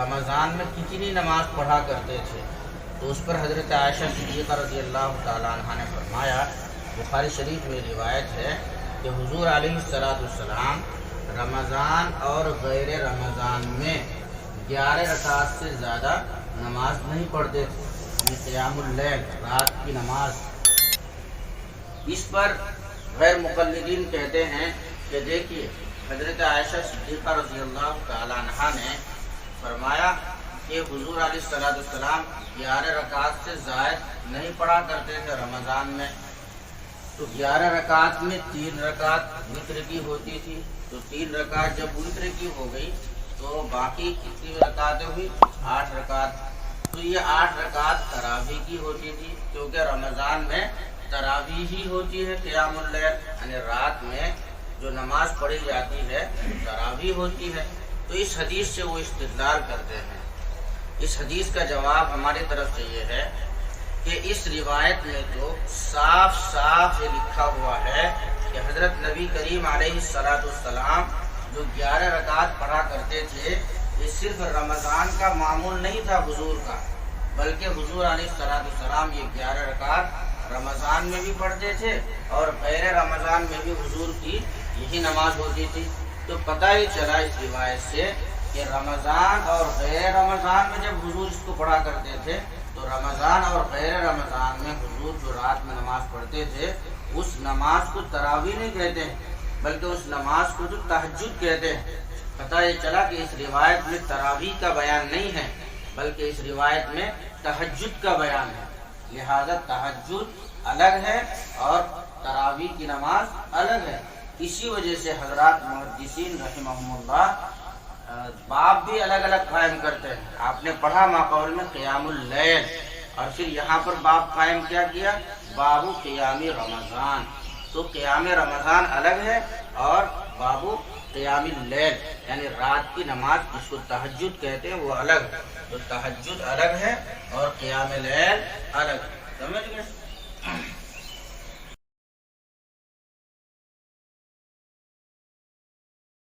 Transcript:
रमज़ान में कितनी नमाज पढ़ा करते थे। तो उस पर हज़रत आयशा सिद्दीक़ा रज़ी अल्लाह ताला अन्हा ने फरमाया, बुखारी शरीफ में रिवायत है कि हुज़ूर अलैहिस्सलाम रमज़ान और गैर रमज़ान में 11 रकात से ज़्यादा नमाज नहीं पढ़ते थे, क़ियामुल लैल, रात की नमाज। इस पर गैर मुक़ल्लिदीन कहते हैं कि देखिए हज़रत आयशा सिद्दीक़ा रज़ी अल्लाह ताला अन्हा ने फरमाया कि हुज़ूर अलैहिस्सलाम 11 रकात से ज़ायद नहीं पढ़ा करते थे रमज़ान में। तो 11 रकात में 3 रकात वित्र की होती थी, तो 3 रकात जब वित्र की हो गई तो बाकी कितनी रकातें हुई? 8 रकात। तो ये 8 रकात तरावी की होती थी, क्योंकि रमज़ान में तरावी ही होती है, क़ियामुल लैल यानी रात में जो नमाज पढ़ी जाती है तरावी होती है। तो इस हदीस से वो इस्तिदलाल करते हैं। इस हदीस का जवाब हमारी तरफ से ये है कि इस रिवायत में तो साफ साफ ये लिखा हुआ है कि हज़रत नबी करीम अलैहिस्सलाम जो 11 रकात पढ़ा करते थे, ये सिर्फ रमज़ान का मामूल नहीं था हुजूर का, बल्कि हुजूर अलैहिस्सलाम ये 11 रकात रमज़ान में भी पढ़ते थे और गैर रमज़ान में भी हुजूर की यही नमाज होती थी। तो पता ही चला इस रिवायत से कि रमज़ान और गैर रमज़ान में जब हुजूर इसको पढ़ा करते थे, तो रमज़ान और गैर रमज़ान में हुजूर जो रात में नमाज पढ़ते थे, उस नमाज को तरावी नहीं कहते हैं, बल्कि उस नमाज को जो तहज्जुद कहते हैं। पता ये चला कि इस रिवायत में तरावी का बयान नहीं है, बल्कि इस रिवायत में तहज्जुद का बयान है। लिहाजा तहज्जुद अलग है और तरावी की नमाज अलग है। इसी वजह से हज़रात मुहद्दिसीन रहिमहुमुल्लाह बाब भी अलग अलग कायम करते हैं। आपने पढ़ा माक़ौल में क़ियामुल लैल, और फिर यहाँ पर बाब कायम क्या किया? बाबू क़ियामी रमज़ान। तो क़ियाम रमज़ान अलग है और बाबू क़ियामुल लैल यानी रात की नमाज जिसको तहज्जुद कहते हैं वो अलग है। तो तहज्जुद अलग है और क़ियामुल लैल अलग है।